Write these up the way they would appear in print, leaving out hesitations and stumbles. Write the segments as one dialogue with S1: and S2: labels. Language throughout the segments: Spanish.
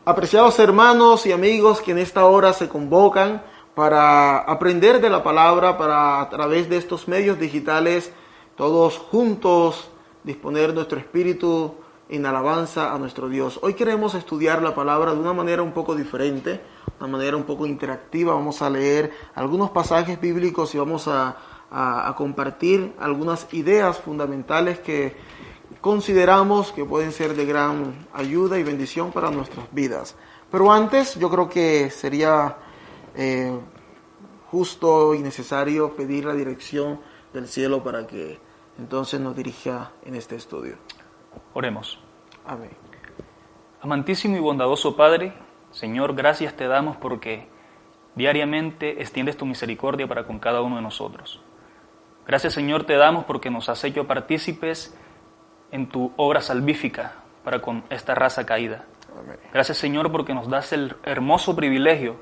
S1: Apreciados hermanos y amigos que en esta hora se convocan para aprender de la palabra, para a través de estos medios digitales, todos juntos disponer nuestro espíritu en alabanza a nuestro Dios. Hoy queremos estudiar la palabra de una manera un poco diferente, una manera un poco interactiva. Vamos a leer algunos pasajes bíblicos y vamos a compartir algunas ideas fundamentales que consideramos que pueden ser de gran ayuda y bendición para nuestras vidas. Pero antes, yo creo que sería justo y necesario pedir la dirección del cielo para que entonces nos dirija en este estudio.
S2: Oremos.
S1: Amén.
S2: Amantísimo y bondadoso Padre, Señor, gracias te damos porque diariamente extiendes tu misericordia para con cada uno de nosotros. Gracias, Señor, te damos porque nos has hecho partícipes en tu obra salvífica para con esta raza caída.
S1: Amén.
S2: Gracias, Señor, porque nos das el hermoso privilegio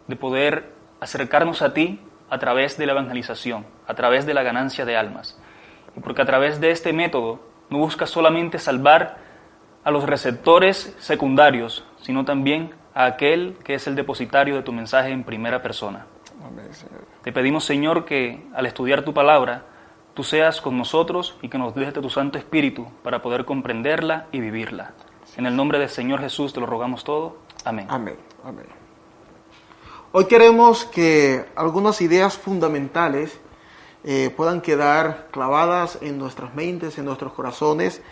S2: de poder acercarnos a ti a través de la evangelización, a través de la ganancia de almas. Y porque a través de este método no buscas solamente salvar a los receptores secundarios, sino también a aquel que es el depositario de tu mensaje en primera persona.
S1: Amén, Señor.
S2: Te pedimos, Señor, que al estudiar tu palabra, tú seas con nosotros y que nos des de tu Santo Espíritu para poder comprenderla y vivirla. En el nombre del Señor Jesús te lo rogamos todo. Amén.
S1: Amén. Amén. Hoy queremos que algunas ideas fundamentales puedan quedar clavadas en nuestras mentes, en nuestros corazones.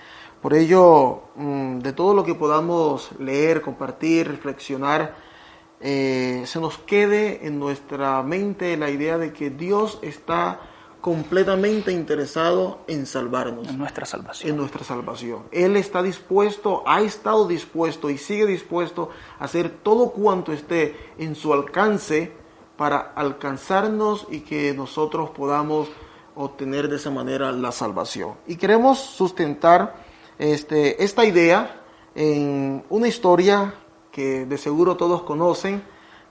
S1: Por ello, de todo lo que podamos leer, compartir, reflexionar, se nos quede en nuestra mente la idea de que Dios está completamente interesado en salvarnos.
S2: En nuestra salvación.
S1: En nuestra salvación. Él está dispuesto, ha estado dispuesto y sigue dispuesto a hacer todo cuanto esté en su alcance para alcanzarnos y que nosotros podamos obtener de esa manera la salvación. Y queremos sustentar esta idea en una historia que de seguro todos conocen,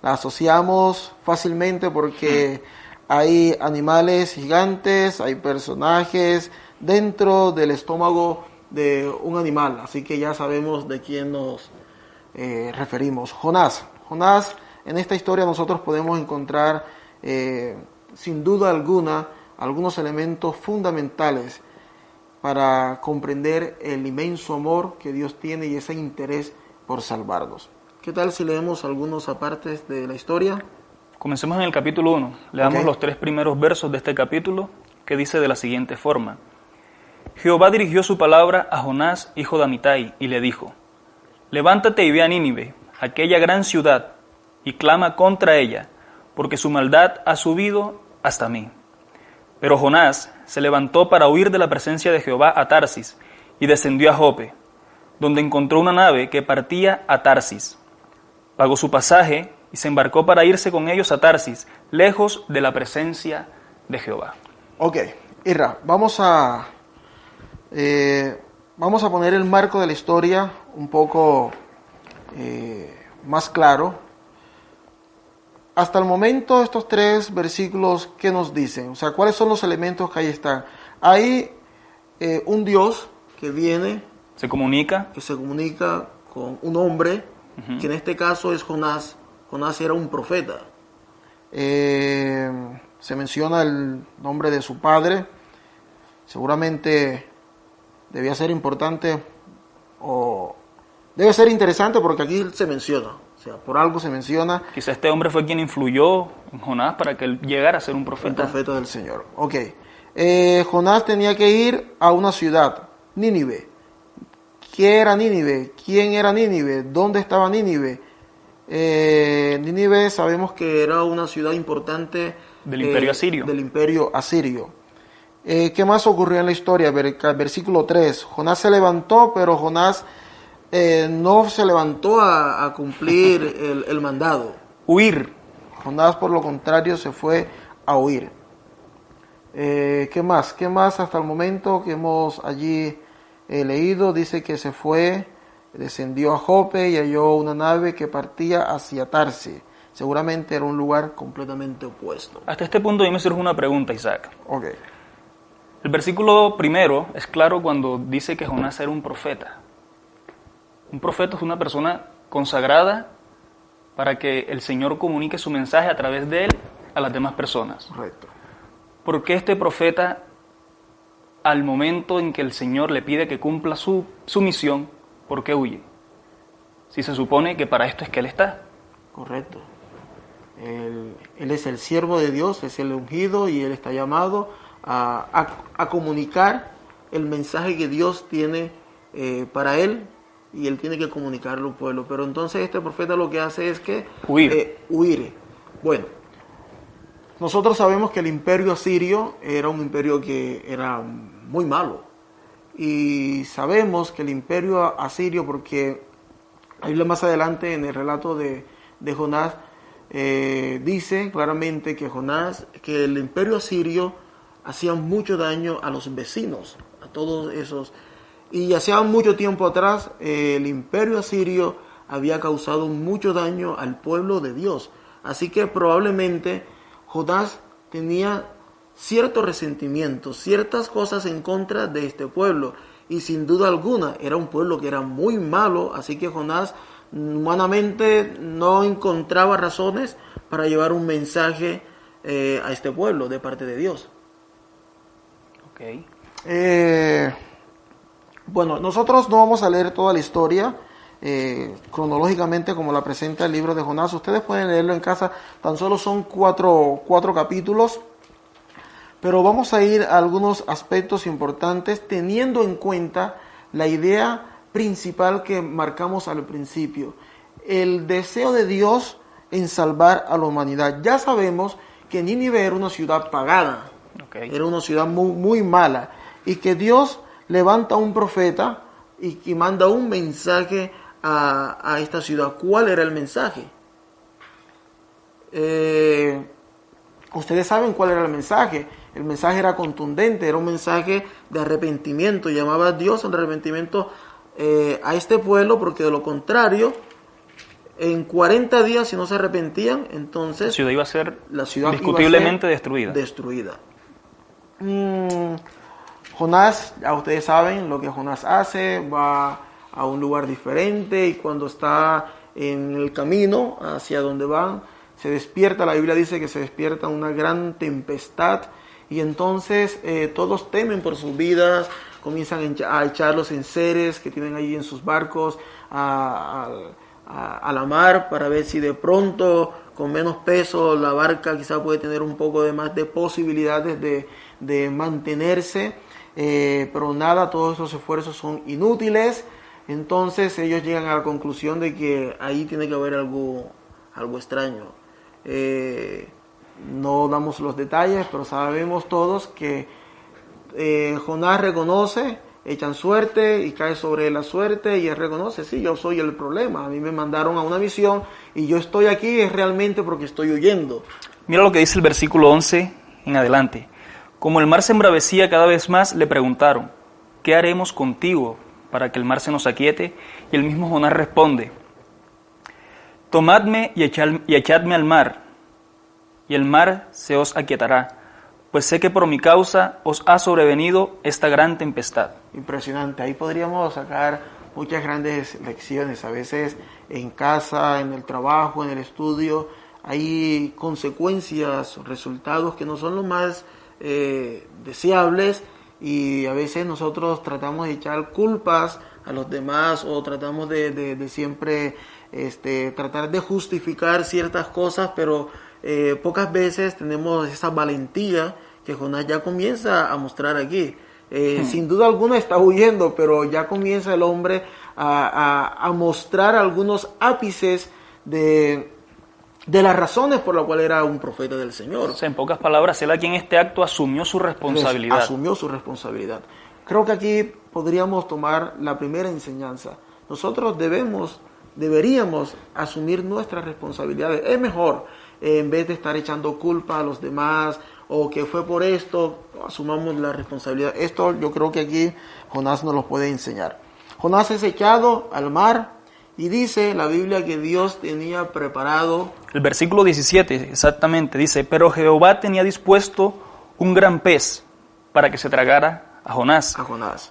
S1: la asociamos fácilmente porque hay animales gigantes, hay personajes dentro del estómago de un animal, así que ya sabemos de quién nos referimos. Jonás, en esta historia nosotros podemos encontrar sin duda alguna algunos elementos fundamentales para comprender el inmenso amor que Dios tiene y ese interés por salvarnos. ¿Qué tal si leemos algunos apartes de la historia?
S2: Comencemos en el capítulo 1. Leamos
S1: Ok.
S2: los 3 primeros versos de este capítulo, que dice de la siguiente forma. Jehová dirigió su palabra a Jonás, hijo de Amitai, y le dijo, levántate y ve a Nínive, aquella gran ciudad, y clama contra ella, porque su maldad ha subido hasta mí. Pero Jonás se levantó para huir de la presencia de Jehová a Tarsis, y descendió a Jope, donde encontró una nave que partía a Tarsis. Pagó su pasaje y se embarcó para irse con ellos a Tarsis, lejos de la presencia de Jehová.
S1: Ok, Irra, vamos a poner el marco de la historia un poco más claro. Hasta el momento, estos 3 versículos, ¿qué nos dicen? O sea, ¿cuáles son los elementos que ahí están? Hay un Dios que viene,
S2: Se comunica.
S1: que se comunica con un hombre, que en este caso es Jonás. Jonás era un profeta. Se menciona el nombre de su padre. Seguramente debía ser importante o debe ser interesante porque aquí se menciona. O sea, por algo se menciona.
S2: Quizá este hombre fue quien influyó en Jonás para que él llegara a ser un
S1: El
S2: profeta.
S1: profeta del Señor. Ok. Jonás tenía que ir a una ciudad, Nínive. ¿Qué era Nínive? ¿Quién era Nínive? ¿Dónde estaba Nínive? Nínive sabemos que era una ciudad importante
S2: Del imperio asirio.
S1: Del imperio asirio. ¿Qué más ocurrió en la historia? Versículo 3. Jonás se levantó, pero Jonás no se levantó a cumplir el mandado.
S2: Huir.
S1: Jonás, por lo contrario, se fue a huir. ¿Qué más? ¿Qué más hasta el momento que hemos allí leído? Dice que se fue, descendió a Jope y halló una nave que partía hacia Tarsis. Seguramente era un lugar completamente opuesto.
S2: Hasta este punto a mí me surge una pregunta, Isaac.
S1: Ok.
S2: El versículo primero es claro cuando dice que Jonás era un profeta. Un profeta es una persona consagrada para que el Señor comunique su mensaje a través de él a las demás personas.
S1: Correcto.
S2: ¿Por qué este profeta, al momento en que el Señor le pide que cumpla su misión, por qué huye? Si se supone que para esto es que él está.
S1: Correcto. Él es el siervo de Dios, es el ungido y él está llamado a comunicar el mensaje que Dios tiene para él, y él tiene que comunicarlo al pueblo. Pero entonces este profeta lo que hace es que huir. Bueno, nosotros sabemos que el imperio asirio era un imperio que era muy malo. Y sabemos que el imperio asirio, porque ahí más adelante en el relato de Jonás, dice claramente que el imperio asirio hacía mucho daño a los vecinos, a todos esos. Y hacía mucho tiempo atrás el imperio asirio había causado mucho daño al pueblo de Dios. Así que probablemente Jonás tenía cierto resentimiento, ciertas cosas en contra de este pueblo. Y sin duda alguna era un pueblo que era muy malo, así que Jonás humanamente no encontraba razones para llevar un mensaje a este pueblo de parte de Dios.
S2: Okay.
S1: Bueno, nosotros no vamos a leer toda la historia cronológicamente como la presenta el libro de Jonás. Ustedes pueden leerlo en casa, tan solo son cuatro capítulos, pero vamos a ir a algunos aspectos importantes teniendo en cuenta la idea principal que marcamos al principio, el deseo de Dios en salvar a la humanidad. Ya sabemos que Nínive era una ciudad pagana, era una ciudad muy, muy mala, y que Dios levanta un profeta y manda un mensaje a esta ciudad. ¿Cuál era el mensaje? Ustedes saben cuál era el mensaje. El mensaje era contundente, era un mensaje de arrepentimiento. Llamaba a Dios al arrepentimiento a este pueblo, porque de lo contrario, en 40 días, si no se arrepentían, entonces
S2: la ciudad iba a ser discutiblemente
S1: destruida. Jonás, ya ustedes saben lo que Jonás hace, va a un lugar diferente, y cuando está en el camino hacia donde van, se despierta, la Biblia dice que se despierta una gran tempestad, y entonces todos temen por sus vidas, comienzan a echar los enseres que tienen allí en sus barcos a la mar, para ver si de pronto con menos peso la barca quizá puede tener un poco de más de posibilidades de mantenerse. Pero nada, todos esos esfuerzos son inútiles. Entonces ellos llegan a la conclusión de que ahí tiene que haber algo extraño. No damos los detalles, pero sabemos todos que Jonás reconoce, echan suerte y cae sobre la suerte, y él reconoce: sí, yo soy el problema, a mí me mandaron a una misión y yo estoy aquí es realmente porque estoy huyendo.
S2: Mira lo que dice el versículo 11 en adelante. Como el mar se embravecía cada vez más, le preguntaron: ¿qué haremos contigo para que el mar se nos aquiete? Y el mismo Jonás responde: tomadme y echadme al mar, y el mar se os aquietará, pues sé que por mi causa os ha sobrevenido esta gran tempestad.
S1: Impresionante, ahí podríamos sacar muchas grandes lecciones. A veces en casa, en el trabajo, en el estudio, hay consecuencias, resultados que no son los más deseables, y a veces nosotros tratamos de echar culpas a los demás, o tratamos de siempre tratar de justificar ciertas cosas, pero pocas veces tenemos esa valentía que Jonás ya comienza a mostrar aquí. Sin duda alguna está huyendo, pero ya comienza el hombre a mostrar algunos ápices de las razones por las cuales era un profeta del Señor.
S2: O sea, en pocas palabras, él aquí en este acto asumió su responsabilidad.
S1: Asumió su responsabilidad. Creo que aquí podríamos tomar la primera enseñanza. Nosotros deberíamos asumir nuestras responsabilidades. Es mejor, en vez de estar echando culpa a los demás, o que fue por esto, asumamos la responsabilidad. Esto yo creo que aquí Jonás nos lo puede enseñar. Jonás es echado al mar, y dice la Biblia que Dios tenía preparado.
S2: El versículo 17 exactamente dice: pero Jehová tenía dispuesto un gran pez para que se tragara a Jonás.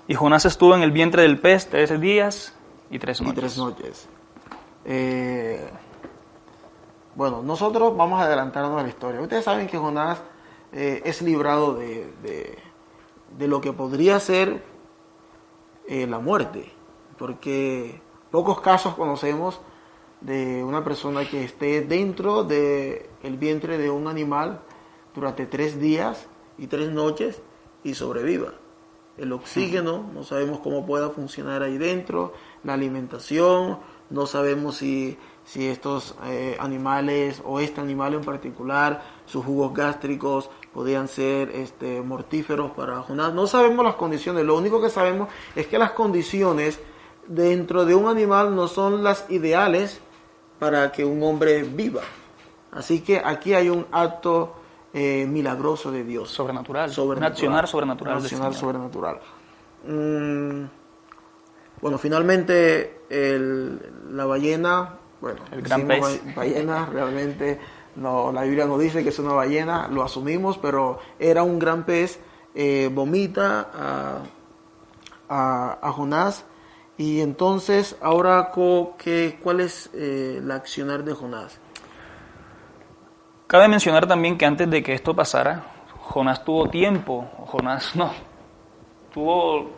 S2: Y Jonás estuvo en el vientre del pez 3 días y 3 noches.
S1: Bueno, nosotros vamos a adelantarnos a la historia. Ustedes saben que Jonás es librado de lo que podría ser la muerte, porque pocos casos conocemos de una persona que esté dentro del vientre de un animal durante 3 días y 3 noches y sobreviva. El oxígeno, no sabemos cómo pueda funcionar ahí dentro, la alimentación, no sabemos si estos animales o este animal en particular, sus jugos gástricos podían ser mortíferos para Jonás. No sabemos las condiciones, lo único que sabemos es que las condiciones dentro de un animal no son las ideales para que un hombre viva. Así que aquí hay un acto milagroso de Dios.
S2: Sobrenatural. Un accionar sobrenatural. Un accionar sobrenatural.
S1: Bueno, finalmente la ballena, bueno,
S2: el gran pez.
S1: Ballena, realmente no, la Biblia no dice que es una ballena, lo asumimos, pero era un gran pez, vomita a Jonás. Y entonces, ahora, ¿cuál es el accionar de Jonás?
S2: Cabe mencionar también que antes de que esto pasara, Jonás tuvo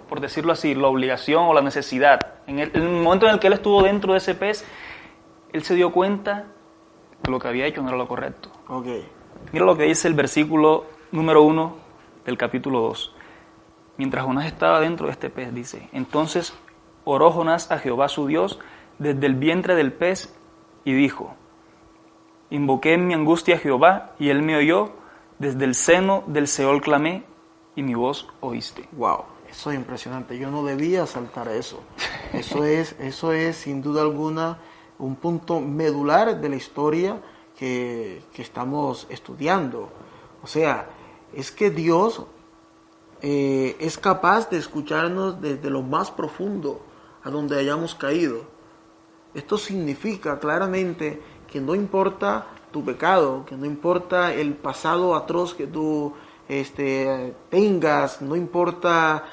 S2: por decirlo así, la obligación o la necesidad. En el momento en el que él estuvo dentro de ese pez, él se dio cuenta que lo que había hecho no era lo correcto.
S1: Okay.
S2: Mira lo que dice el versículo número 1 del capítulo 2. Mientras Jonás estaba dentro de este pez, dice, entonces oró Jonás a Jehová su Dios desde el vientre del pez y dijo, invoqué en mi angustia a Jehová y él me oyó, desde el seno del Seol clamé y mi voz oíste.
S1: Wow, eso es impresionante, yo no debía saltar eso. Eso es sin duda alguna un punto medular de la historia que estamos estudiando. O sea, es que Dios es capaz de escucharnos desde lo más profundo a donde hayamos caído. Esto significa claramente que no importa tu pecado, que no importa el pasado atroz que tú tengas, no importa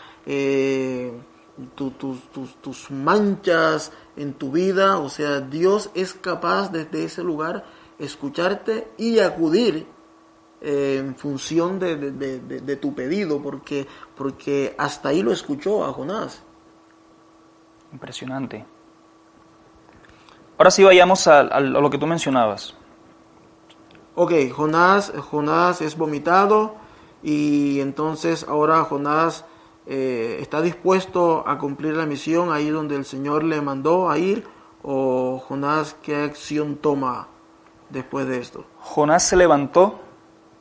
S1: tus manchas en tu vida, o sea, Dios es capaz desde ese lugar escucharte y acudir en función de tu pedido, porque hasta ahí lo escuchó a Jonás.
S2: Impresionante. Ahora sí vayamos a lo que tú mencionabas.
S1: Ok, Jonás es vomitado y entonces ahora Jonás está dispuesto a cumplir la misión ahí donde el Señor le mandó a ir, o Jonás, ¿qué acción toma después de esto?
S2: Jonás se levantó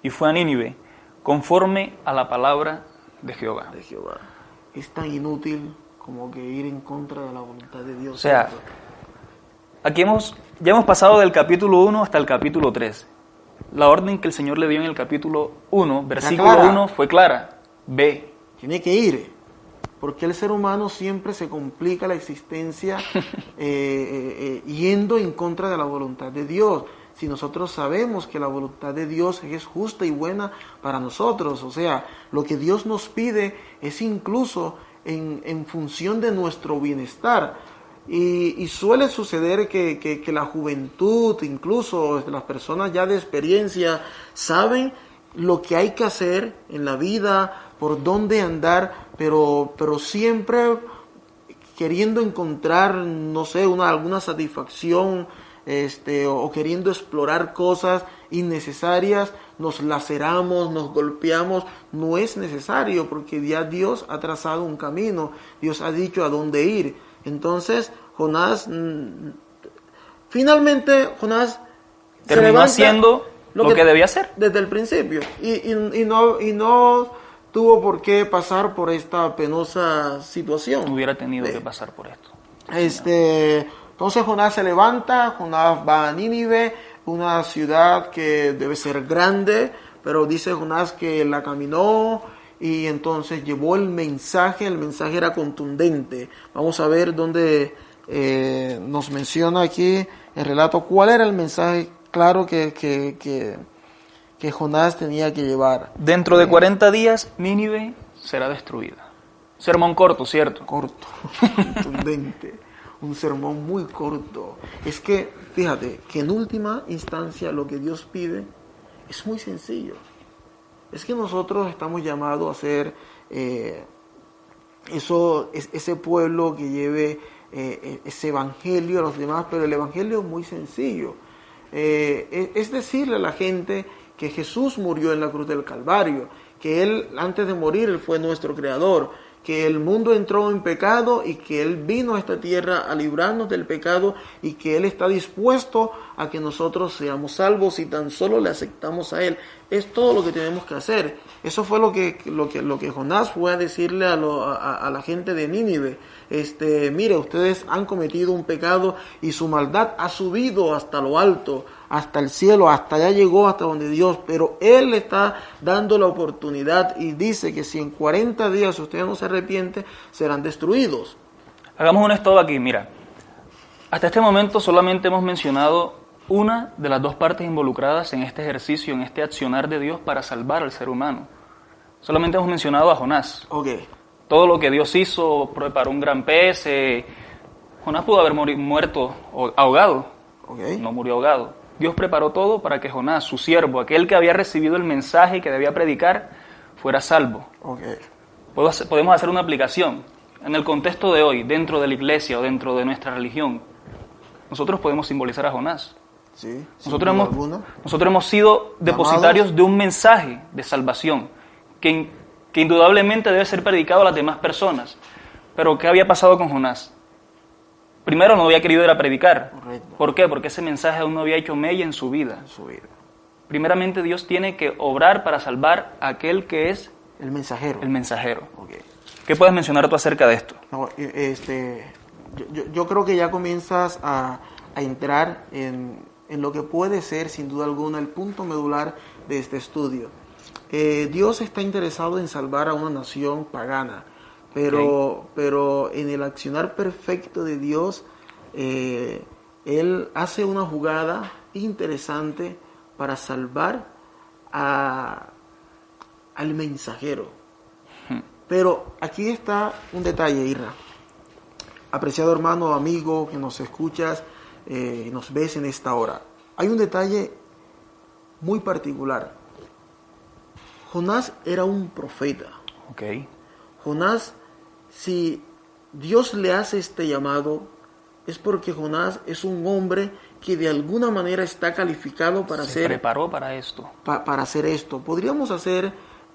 S2: y fue a Nínive conforme a la palabra de Jehová.
S1: Es tan inútil como que ir en contra de la voluntad de Dios.
S2: O sea, aquí ya hemos pasado del capítulo 1 hasta el capítulo 3. La orden que el Señor le dio en el capítulo 1, versículo 1, fue clara. Ve.
S1: Tiene que ir. Porque el ser humano siempre se complica la existencia yendo en contra de la voluntad de Dios. Si nosotros sabemos que la voluntad de Dios es justa y buena para nosotros, o sea, lo que Dios nos pide es incluso en función de nuestro bienestar. Y suele suceder que la juventud, incluso las personas ya de experiencia, saben lo que hay que hacer en la vida, por dónde andar, pero siempre queriendo encontrar, no sé, alguna satisfacción, o queriendo explorar cosas innecesarias, nos laceramos, nos golpeamos. No es necesario, porque ya Dios ha trazado un camino, Dios ha dicho a dónde ir. Entonces finalmente Jonás
S2: terminó haciendo lo que debía hacer
S1: desde el principio y no tuvo por qué pasar por esta penosa situación.
S2: Hubiera tenido que pasar por esto.
S1: Entonces Jonás se levanta, Jonás va a Nínive, una ciudad que debe ser grande, pero dice Jonás que la caminó y entonces llevó el mensaje era contundente. Vamos a ver dónde nos menciona aquí el relato cuál era el mensaje claro que Jonás tenía que llevar.
S2: Dentro de 40 días Nínive será destruida. Sermón corto, ¿cierto?
S1: Corto, contundente. un sermón muy corto. Es que, fíjate, que en última instancia lo que Dios pide es muy sencillo. Es que nosotros estamos llamados a ser ese pueblo que lleve ese evangelio a los demás, pero el evangelio es muy sencillo. Es decirle a la gente que Jesús murió en la cruz del Calvario, que Él, antes de morir, Él fue nuestro creador, que el mundo entró en pecado y que Él vino a esta tierra a librarnos del pecado y que Él está dispuesto a que nosotros seamos salvos si tan solo le aceptamos a Él. Es todo lo que tenemos que hacer. Eso fue lo que Jonás fue a decirle a la gente de Nínive. Mire, ustedes han cometido un pecado y su maldad ha subido hasta lo alto, hasta el cielo, hasta allá llegó, hasta donde Dios, pero Él le está dando la oportunidad y dice que si en 40 días ustedes no se arrepienten, serán destruidos.
S2: Hagamos un estado aquí, mira. Hasta este momento solamente hemos mencionado una de las dos partes involucradas en este ejercicio, en este accionar de Dios para salvar al ser humano. Solamente hemos mencionado a Jonás.
S1: Okay.
S2: Todo lo que Dios hizo, preparó un gran pez. Jonás pudo haber muerto ahogado.
S1: Okay.
S2: No murió ahogado. Dios preparó todo para que Jonás, su siervo, aquel que había recibido el mensaje que debía predicar, fuera salvo.
S1: Okay.
S2: Podemos hacer una aplicación. En el contexto de hoy, dentro de la iglesia o dentro de nuestra religión, nosotros podemos simbolizar a Jonás.
S1: Sí,
S2: nosotros hemos sido depositarios de un mensaje de salvación que indudablemente debe ser predicado a las demás personas. Pero ¿qué había pasado con Jonás? Primero, no había querido ir a predicar.
S1: Correcto.
S2: ¿Por qué? Porque ese mensaje aún no había hecho mella en su vida. Primeramente, Dios tiene que obrar para salvar a aquel que es
S1: el mensajero.
S2: Okay. ¿Qué puedes mencionar tú acerca de esto?
S1: No, yo creo que ya comienzas a entrar en lo que puede ser, sin duda alguna, el punto medular de este estudio. Dios está interesado en salvar a una nación pagana, pero en el accionar perfecto de Dios, Él hace una jugada interesante para salvar al mensajero. Pero aquí está un detalle, Irra. Apreciado hermano, amigo, que nos escuchas, nos ves en esta hora. Hay un detalle muy particular. Jonás era un profeta.
S2: Okay.
S1: Jonás, si Dios le hace este llamado, es porque Jonás es un hombre que de alguna manera está calificado para
S2: Se preparó para esto.
S1: Para hacer esto. Podríamos hacer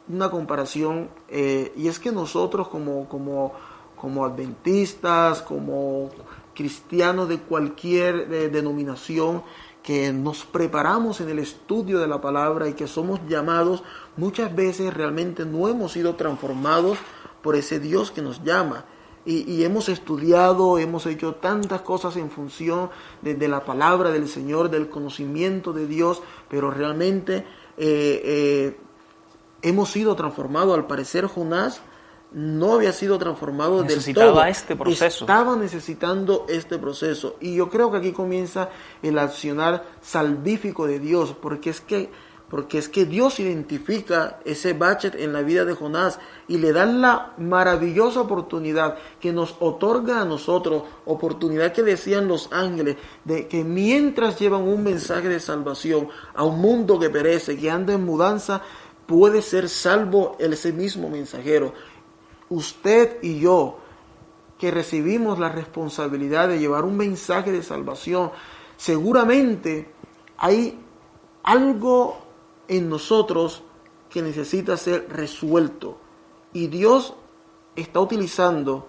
S1: una comparación, y es que nosotros como adventistas, como cristianos de cualquier denominación, que nos preparamos en el estudio de la palabra y que somos llamados, muchas veces realmente no hemos sido transformados por ese Dios que nos llama. Y hemos estudiado, hemos hecho tantas cosas en función de la palabra del Señor, del conocimiento de Dios, pero realmente hemos sido transformados. Al parecer Jonás no había sido transformado del todo.
S2: Este proceso.
S1: Estaba necesitando este proceso. Y yo creo que aquí comienza el accionar salvífico de Dios, porque es que Dios identifica ese bache en la vida de Jonás y le da la maravillosa oportunidad que nos otorga a nosotros, oportunidad que decían los ángeles, de que mientras llevan un mensaje de salvación a un mundo que perece, que anda en mudanza, puede ser salvo ese mismo mensajero. Usted y yo, que recibimos la responsabilidad de llevar un mensaje de salvación, seguramente hay algo en nosotros que necesita ser resuelto. Y Dios está utilizando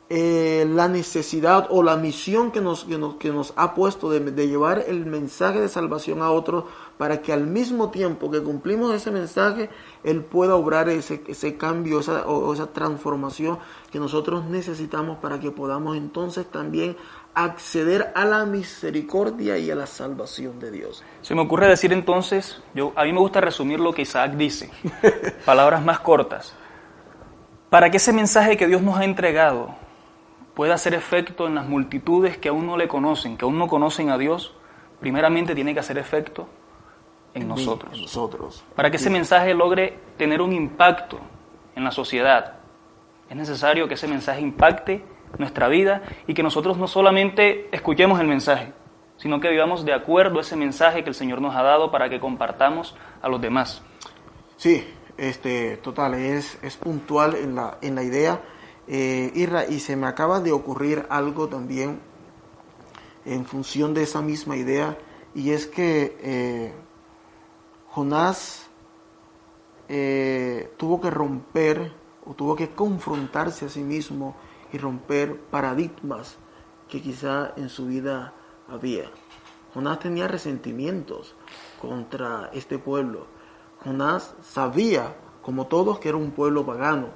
S1: la necesidad o la misión que nos ha puesto de llevar el mensaje de salvación a otros, para que al mismo tiempo que cumplimos ese mensaje, Él pueda obrar ese cambio, esa transformación que nosotros necesitamos para que podamos entonces también acceder a la misericordia y a la salvación de Dios.
S2: Se me ocurre decir entonces, a mí me gusta resumir lo que Isaac dice, palabras más cortas. Para que ese mensaje que Dios nos ha entregado pueda hacer efecto en las multitudes que aún no le conocen, que aún no conocen a Dios, primeramente tiene que hacer efecto en nosotros. Para que ese mensaje logre tener un impacto en la sociedad, Es necesario que ese mensaje impacte nuestra vida y que nosotros no solamente escuchemos el mensaje, sino que vivamos de acuerdo a ese mensaje que el Señor nos ha dado para que compartamos a los demás.
S1: Sí, total, es puntual en la idea, Irra, y se me acaba de ocurrir algo también en función de esa misma idea, y es que Jonás tuvo que romper o tuvo que confrontarse a sí mismo y romper paradigmas que quizá en su vida había. Jonás tenía resentimientos contra este pueblo. Jonás sabía, como todos, que era un pueblo pagano,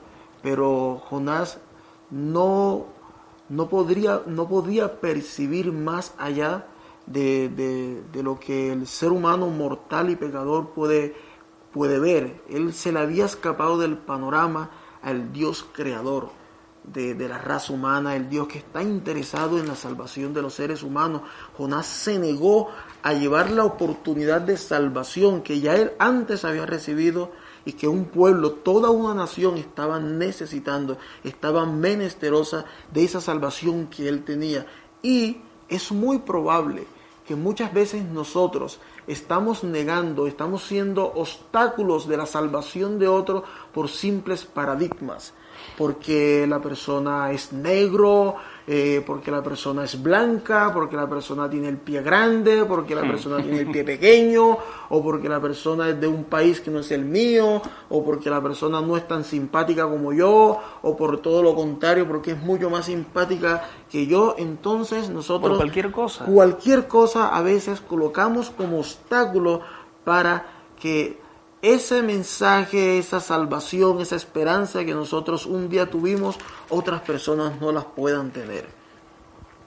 S1: pero Jonás no podía percibir más allá de lo que el ser humano mortal y pecador puede ver. Él se le había escapado del panorama al Dios creador de la raza humana, el Dios que está interesado en la salvación de los seres humanos. Jonás se negó a llevar la oportunidad de salvación que ya él antes había recibido y que un pueblo, toda una nación estaba necesitando, estaba menesterosa de esa salvación que él tenía. Y es muy probable que muchas veces nosotros estamos negando, estamos siendo obstáculos de la salvación de otro por simples paradigmas, porque la persona es negro, porque la persona es blanca, porque la persona tiene el pie grande, porque la persona tiene el pie pequeño, o porque la persona es de un país que no es el mío, o porque la persona no es tan simpática como yo, o por todo lo contrario, porque es mucho más simpática que yo. Entonces nosotros cualquier cosa a veces colocamos como obstáculo para que ese mensaje, esa salvación, esa esperanza que nosotros un día tuvimos, otras personas no las puedan tener.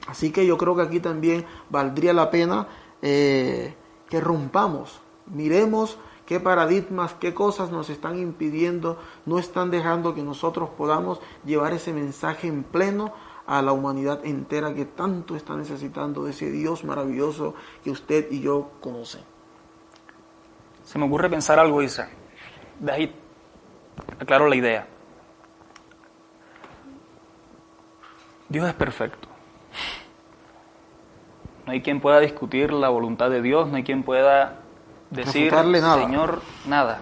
S1: Así que yo creo que aquí también valdría la pena que rompamos, miremos qué paradigmas, qué cosas nos están impidiendo, no están dejando que nosotros podamos llevar ese mensaje en pleno a la humanidad entera que tanto está necesitando de ese Dios maravilloso que usted y yo conocen.
S2: Se me ocurre pensar algo, Isa. De ahí aclaro la idea. Dios es perfecto. No hay quien pueda discutir la voluntad de Dios, no hay quien pueda decir,
S1: nada.
S2: Señor, nada.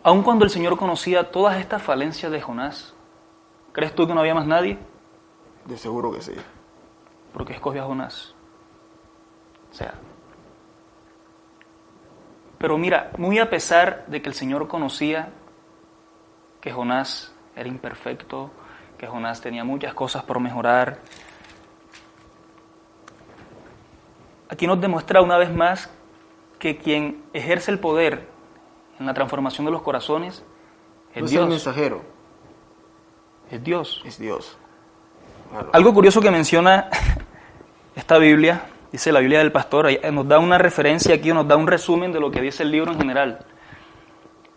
S2: Aun cuando el Señor conocía todas estas falencias de Jonás, ¿crees tú que no había más nadie?
S1: De seguro que sí.
S2: ¿Por qué escogió a Jonás? O sea, pero mira, muy a pesar de que el Señor conocía que Jonás era imperfecto, que Jonás tenía muchas cosas por mejorar, aquí nos demuestra una vez más que quien ejerce el poder en la transformación de los corazones es
S1: no
S2: Dios.
S1: Es el mensajero.
S2: Es Dios.
S1: Es Dios. Claro.
S2: Algo curioso que menciona esta Biblia, dice la Biblia del Pastor, nos da una referencia aquí, nos da un resumen de lo que dice el libro en general.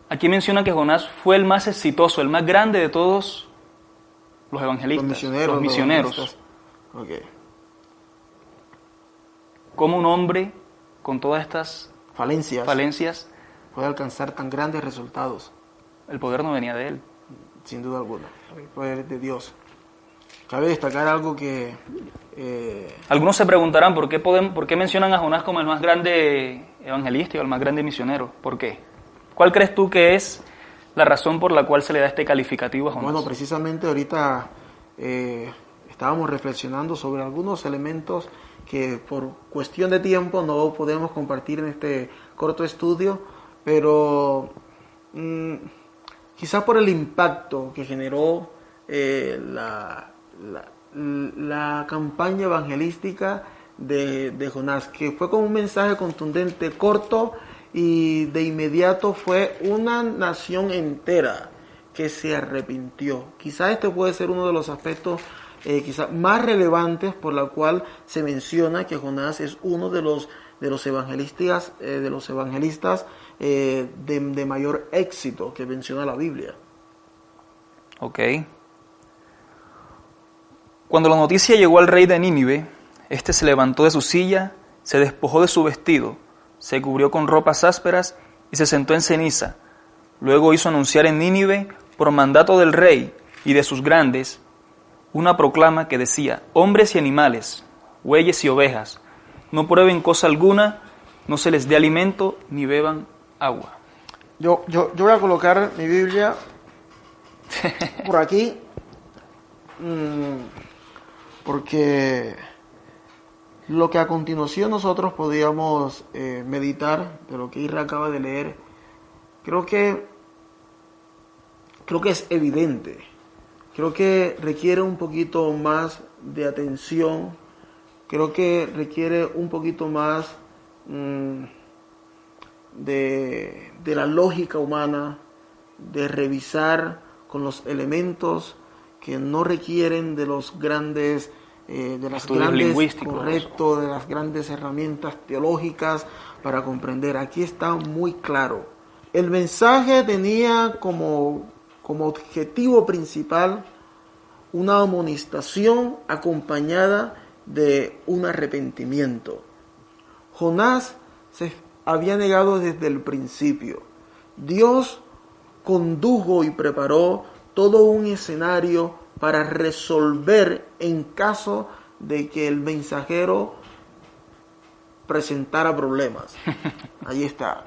S2: Aquí menciona que Jonás fue el más exitoso, el más grande de todos los evangelistas, los misioneros.
S1: Okay.
S2: Como un hombre con todas estas
S1: falencias puede alcanzar tan grandes resultados.
S2: El poder no venía de él.
S1: Sin duda alguna, el poder de Dios. Cabe destacar algo que...
S2: Algunos se preguntarán ¿por qué mencionan a Jonás como el más grande evangelista o el más grande misionero? ¿Por qué? ¿Cuál crees tú que es la razón por la cual se le da este calificativo a Jonás?
S1: Bueno, precisamente ahorita estábamos reflexionando sobre algunos elementos que por cuestión de tiempo no podemos compartir en este corto estudio, pero quizás por el impacto que generó la campaña evangelística de Jonás, que fue con un mensaje contundente, corto, y de inmediato fue una nación entera que se arrepintió. Quizás este puede ser uno de los aspectos quizás más relevantes por la cual se menciona que Jonás es uno de los evangelistas de mayor éxito que menciona la Biblia.
S2: Ok. Cuando la noticia llegó al rey de Nínive, este se levantó de su silla, se despojó de su vestido, se cubrió con ropas ásperas y se sentó en ceniza. Luego hizo anunciar en Nínive por mandato del rey y de sus grandes, una proclama que decía: hombres y animales, bueyes y ovejas, no prueben cosa alguna, no se les dé alimento ni beban agua.
S1: Yo voy a colocar mi Biblia por aquí, porque lo que a continuación nosotros podríamos meditar de lo que Isra acaba de leer, creo que es evidente. Creo que requiere un poquito más de atención. Creo que requiere un poquito más de la lógica humana, de revisar con los elementos que no requieren de los grandes, de las grandes, correcto, de las grandes herramientas teológicas para comprender. Aquí está muy claro. El mensaje tenía como objetivo principal una amonestación acompañada de un arrepentimiento. Jonás se había negado desde el principio. Dios condujo y preparó todo un escenario para resolver en caso de que el mensajero presentara problemas. Ahí está.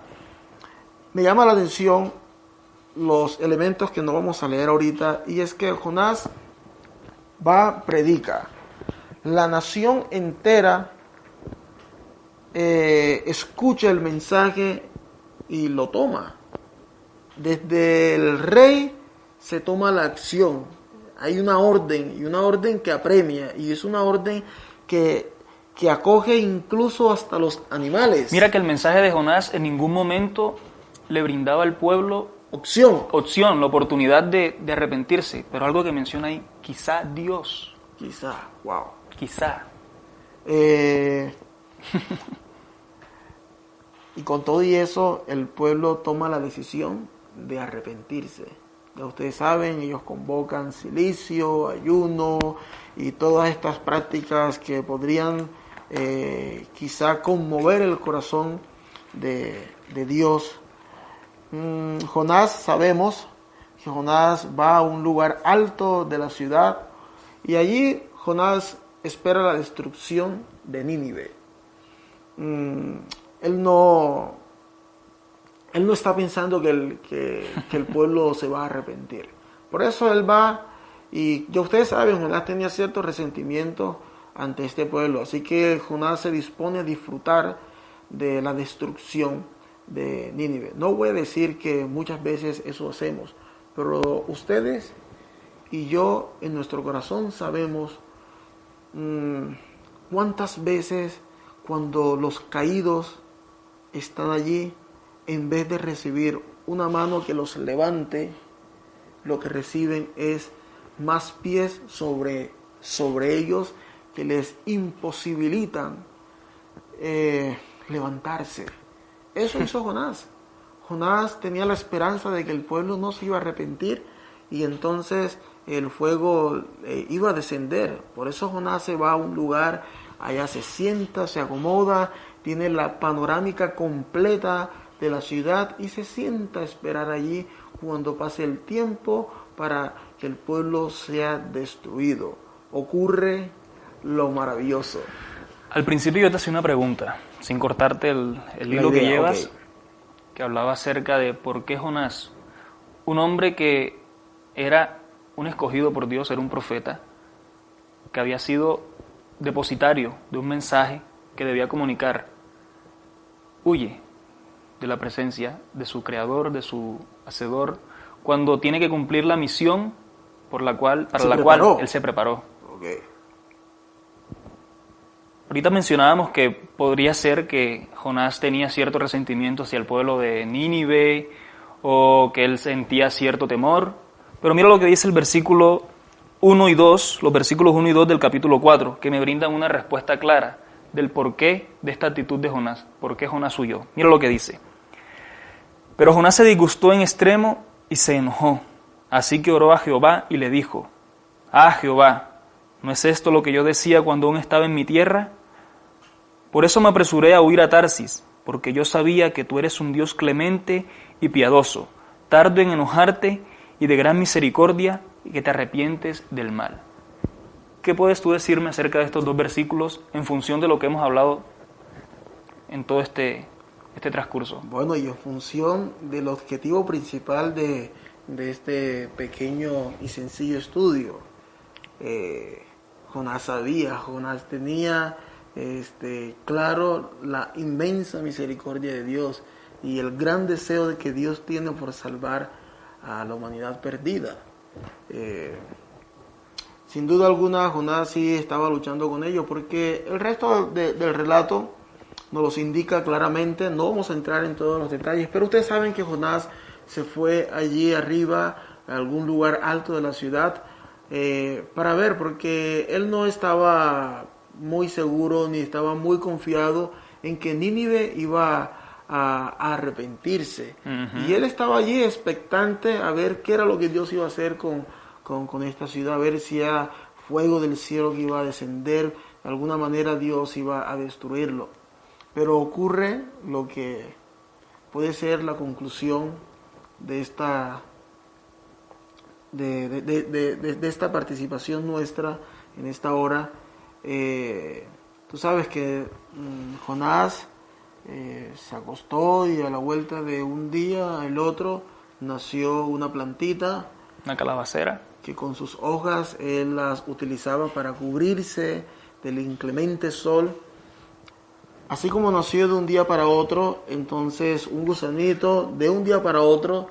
S1: Me llama la atención los elementos que no vamos a leer ahorita, y es que Jonás predica. La nación entera escucha el mensaje y lo toma. Desde el rey se toma la acción. Hay una orden, y una orden que apremia, y es una orden que acoge incluso hasta los animales.
S2: Mira que el mensaje de Jonás en ningún momento le brindaba al pueblo
S1: opción,
S2: la oportunidad de arrepentirse, pero algo que menciona ahí, quizá Dios.
S1: Quizá, wow.
S2: Quizá.
S1: Y con todo y eso, el pueblo toma la decisión de arrepentirse. Ya ustedes saben, ellos convocan silicio, ayuno y todas estas prácticas que podrían quizá conmover el corazón de Dios. Jonás, sabemos que Jonás va a un lugar alto de la ciudad y allí Jonás espera la destrucción de Nínive. Él no está pensando que el pueblo se va a arrepentir. Por eso él va, y ya ustedes saben, Jonás tenía cierto resentimiento ante este pueblo, así que Jonás se dispone a disfrutar de la destrucción de Nínive. No voy a decir que muchas veces eso hacemos, pero ustedes y yo en nuestro corazón sabemos cuántas veces cuando los caídos están allí, en vez de recibir una mano que los levante, lo que reciben es más pies sobre ellos que les imposibilitan levantarse. Eso hizo Jonás. Jonás tenía la esperanza de que el pueblo no se iba a arrepentir y entonces el fuego iba a descender. Por eso Jonás se va a un lugar, allá se sienta, se acomoda, tiene la panorámica completa de la ciudad y se sienta a esperar allí cuando pase el tiempo para que el pueblo sea destruido. Ocurre lo maravilloso.
S2: Al principio yo te hacía una pregunta, sin cortarte el hilo que llevas, okay, que hablaba acerca de por qué Jonás, un hombre que era un escogido por Dios, era un profeta, que había sido depositario de un mensaje que debía comunicar, huye de la presencia de su creador, de su hacedor, cuando tiene que cumplir la misión para la cual él se preparó.
S1: Okay.
S2: Ahorita mencionábamos que podría ser que Jonás tenía cierto resentimiento hacia el pueblo de Nínive o que él sentía cierto temor, pero mira lo que dice el versículo 1 y 2, los versículos 1 y 2 del capítulo 4, que me brindan una respuesta clara del porqué de esta actitud de Jonás, por qué Jonás huyó. Mira lo que dice. Pero Jonás se disgustó en extremo y se enojó, así que oró a Jehová y le dijo: «Ah, Jehová, ¿no es esto lo que yo decía cuando aún estaba en mi tierra? Por eso me apresuré a huir a Tarsis, porque yo sabía que tú eres un Dios clemente y piadoso, tardo en enojarte y de gran misericordia, y que te arrepientes del mal. ¿Qué puedes tú decirme acerca de estos dos versículos en función de lo que hemos hablado en todo este transcurso?
S1: Bueno, y en función del objetivo principal de este pequeño y sencillo estudio, Jonás tenía claro la inmensa misericordia de Dios y el gran deseo de que Dios tiene por salvar a la humanidad perdida. Sin duda alguna, Jonás sí estaba luchando con ello, porque el resto del relato nos los indica claramente. No vamos a entrar en todos los detalles, pero ustedes saben que Jonás se fue allí arriba, a algún lugar alto de la ciudad, para ver, porque él no estaba muy seguro ni estaba muy confiado en que Nínive iba a arrepentirse. Uh-huh. Y él estaba allí expectante a ver qué era lo que Dios iba a hacer con esta ciudad, a ver si era fuego del cielo que iba a descender, de alguna manera Dios iba a destruirlo. Pero ocurre lo que puede ser la conclusión de esta esta participación nuestra en esta hora. Tú sabes que Jonás se acostó y a la vuelta de un día al otro nació una plantita,
S2: una calabacera,
S1: que con sus hojas él las utilizaba para cubrirse del inclemente sol. Así como nació de un día para otro, entonces un gusanito de un día para otro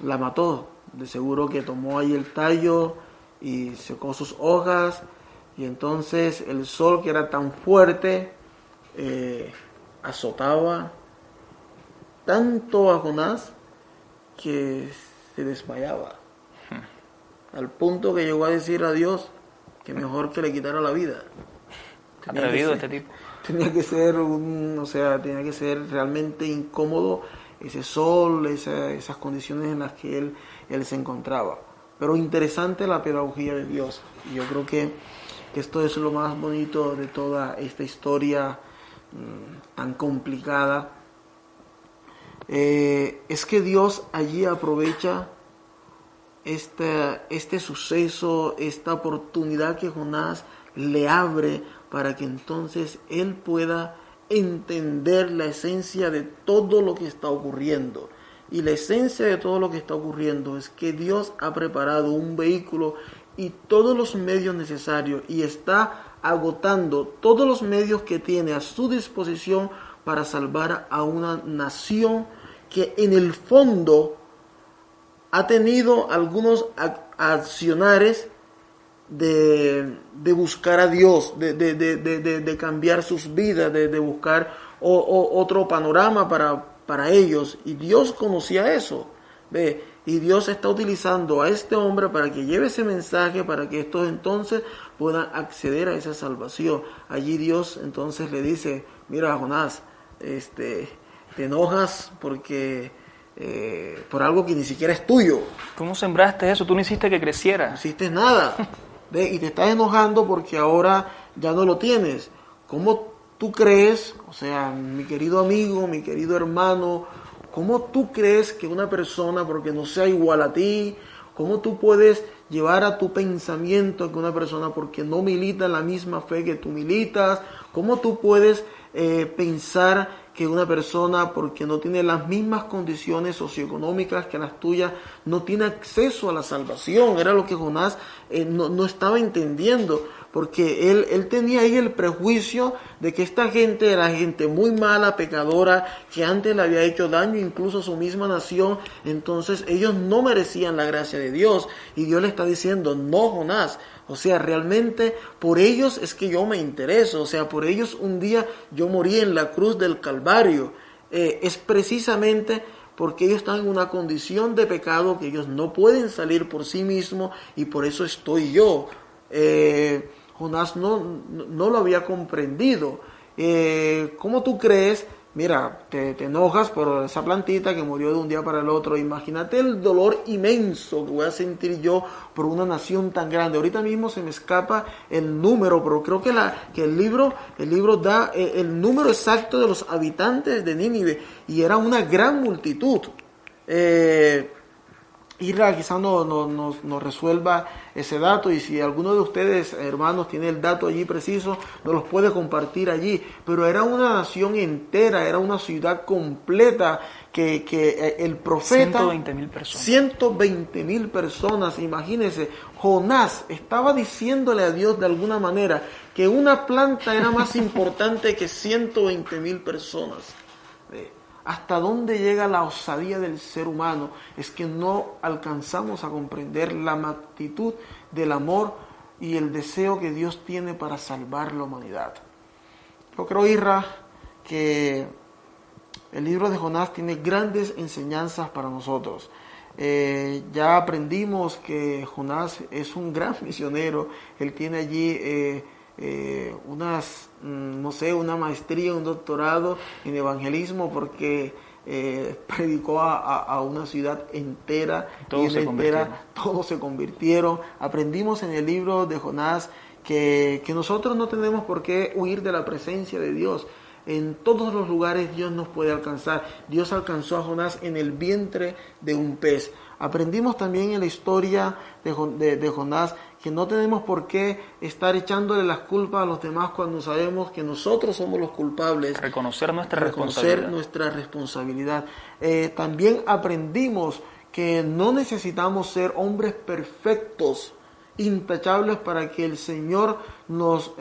S1: la mató. De seguro que tomó ahí el tallo y secó sus hojas, y entonces el sol, que era tan fuerte, azotaba tanto a Jonás que se desmayaba, al punto que llegó a decir a Dios que mejor que le quitara la vida.
S2: Atrevido este tipo.
S1: Tenía que ser realmente incómodo ese sol, esas condiciones en las que él se encontraba. Pero interesante la pedagogía de Dios. Y yo creo que esto es lo más bonito de toda esta historia tan complicada. Es que Dios allí aprovecha este suceso, esta oportunidad que Jonás le abre para que entonces él pueda entender la esencia de todo lo que está ocurriendo. Y la esencia de todo lo que está ocurriendo es que Dios ha preparado un vehículo y todos los medios necesarios, y está agotando todos los medios que tiene a su disposición para salvar a una nación que en el fondo ha tenido algunos accionares de buscar a Dios, de cambiar sus vidas, de buscar otro panorama para ellos. Y Dios conocía eso, ¿ve? Y Dios está utilizando a este hombre para que lleve ese mensaje, para que estos entonces puedan acceder a esa salvación. Allí Dios entonces le dice: mira, Jonás, te enojas porque por algo que ni siquiera es tuyo.
S2: Tú no sembraste eso, tú no hiciste que creciera.
S1: No hiciste nada. ¿Ve? Y te estás enojando porque ahora ya no lo tienes. ¿Cómo tú crees, o sea, mi querido amigo, mi querido hermano, cómo tú crees que una persona, porque no sea igual a ti, cómo tú puedes llevar a tu pensamiento que una persona, porque no milita en la misma fe que tú militas, cómo tú puedes pensar que una persona, porque no tiene las mismas condiciones socioeconómicas que las tuyas, no tiene acceso a la salvación? Era lo que Jonás no estaba entendiendo, porque él tenía ahí el prejuicio de que esta gente era gente muy mala, pecadora, que antes le había hecho daño incluso a su misma nación. Entonces ellos no merecían la gracia de Dios, y Dios le está diciendo: no, Jonás, o sea, realmente por ellos es que yo me intereso, o sea, por ellos un día yo morí en la cruz del Calvario. Es precisamente porque ellos están en una condición de pecado que ellos no pueden salir por sí mismos, y por eso estoy yo. Jonás no lo había comprendido. ¿Cómo tú crees? Mira, te enojas por esa plantita que murió de un día para el otro. Imagínate el dolor inmenso que voy a sentir yo por una nación tan grande. Ahorita mismo se me escapa el número, pero creo que el libro da el número exacto de los habitantes de Nínive, y era una gran multitud. Irra quizás nos resuelva ese dato, y si alguno de ustedes, hermanos, tiene el dato allí preciso, nos los puede compartir allí. Pero era una nación entera, era una ciudad completa que el profeta...
S2: 120,000 personas.
S1: 120,000 personas, imagínense. Jonás estaba diciéndole a Dios de alguna manera que una planta era más importante que 120,000 personas. ¿Hasta dónde llega la osadía del ser humano? Es que no alcanzamos a comprender la magnitud del amor y el deseo que Dios tiene para salvar la humanidad. Yo creo, Irra, que el libro de Jonás tiene grandes enseñanzas para nosotros. Ya aprendimos que Jonás es un gran misionero. Él tiene allí una maestría, un doctorado en evangelismo, porque predicó a una ciudad entera, todos se convirtieron. Aprendimos en el libro de Jonás que nosotros no tenemos por qué huir de la presencia de Dios. En todos los lugares Dios nos puede alcanzar. Dios alcanzó a Jonás en el vientre de un pez. Aprendimos también en la historia de Jonás que no tenemos por qué estar echándole las culpas a los demás cuando sabemos que nosotros somos los culpables.
S2: Reconocer nuestra
S1: responsabilidad. También aprendimos que no necesitamos ser hombres perfectos, intachables, para que el Señor nos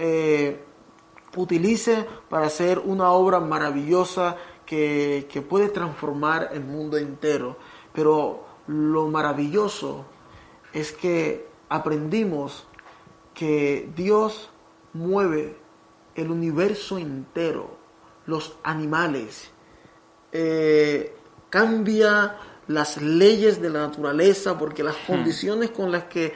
S1: utilice para hacer una obra maravillosa que puede transformar el mundo entero. Pero lo maravilloso es que aprendimos que Dios mueve el universo entero, los animales, cambia las leyes de la naturaleza, porque las condiciones con las que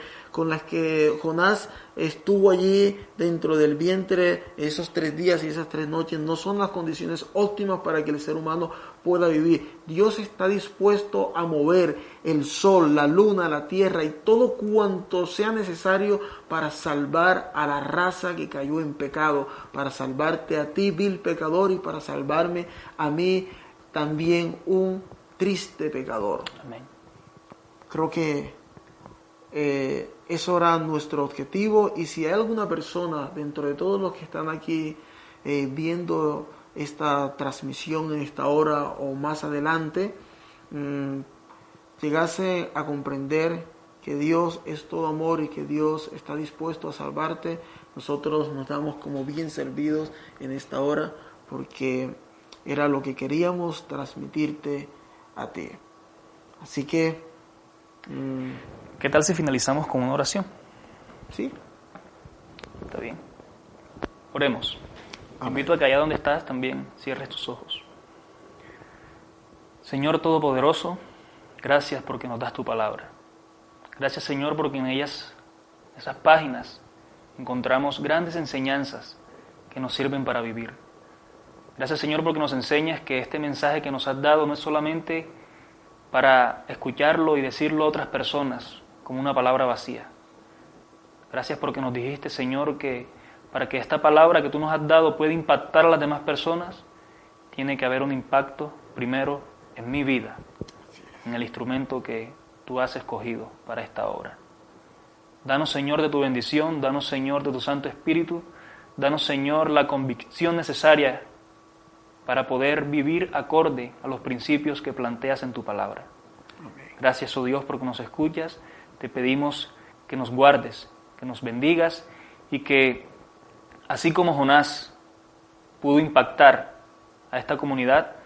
S1: Jonás estuvo allí dentro del vientre esos 3 días y esas 3 noches no son las condiciones óptimas para que el ser humano pueda vivir. Dios está dispuesto a mover el sol, la luna, la tierra y todo cuanto sea necesario para salvar a la raza que cayó en pecado, para salvarte a ti, vil pecador, y para salvarme a mí también, un triste pecador.
S2: Amén.
S1: Creo que eso era nuestro objetivo, y si hay alguna persona dentro de todos los que están aquí viendo esta transmisión en esta hora o más adelante, llegase a comprender que Dios es todo amor y que Dios está dispuesto a salvarte, nosotros nos damos como bien servidos en esta hora, porque era lo que queríamos transmitirte a ti. Así que
S2: ¿qué tal si finalizamos con una oración?
S1: Sí.
S2: Está bien. Oremos. Te invito a que allá donde estás también cierres tus ojos. Señor Todopoderoso, gracias porque nos das tu palabra. Gracias, Señor, porque en esas páginas encontramos grandes enseñanzas que nos sirven para vivir. Gracias, Señor, porque nos enseñas que este mensaje que nos has dado no es solamente para escucharlo y decirlo a otras personas como una palabra vacía. Gracias porque nos dijiste, Señor, que para que esta palabra que tú nos has dado pueda impactar a las demás personas, tiene que haber un impacto primero en mi vida, en el instrumento que tú has escogido para esta obra. Danos, Señor, de tu bendición, danos, Señor, de tu Santo Espíritu, danos, Señor, la convicción necesaria para poder vivir acorde a los principios que planteas en tu palabra. Gracias, oh Dios, porque nos escuchas. Te pedimos que nos guardes, que nos bendigas, y que, así como Jonás pudo impactar a esta comunidad,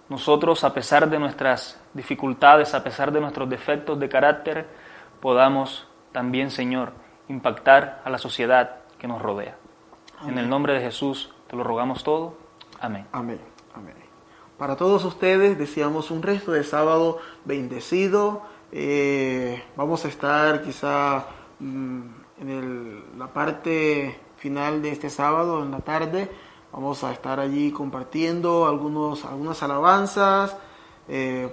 S2: nosotros, a pesar de nuestras dificultades, a pesar de nuestros defectos de carácter, podamos también, Señor, impactar a la sociedad que nos rodea. Amén. En el nombre de Jesús te lo rogamos todo. Amén.
S1: Amén. Amén. Para todos ustedes deseamos un resto de sábado bendecido. Vamos a estar quizá en la parte final de este sábado, en la tarde. Vamos a estar allí compartiendo algunas alabanzas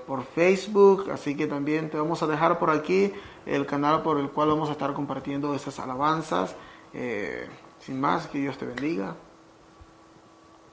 S1: por Facebook, así que también te vamos a dejar por aquí el canal por el cual vamos a estar compartiendo esas alabanzas. Sin más, que Dios te bendiga.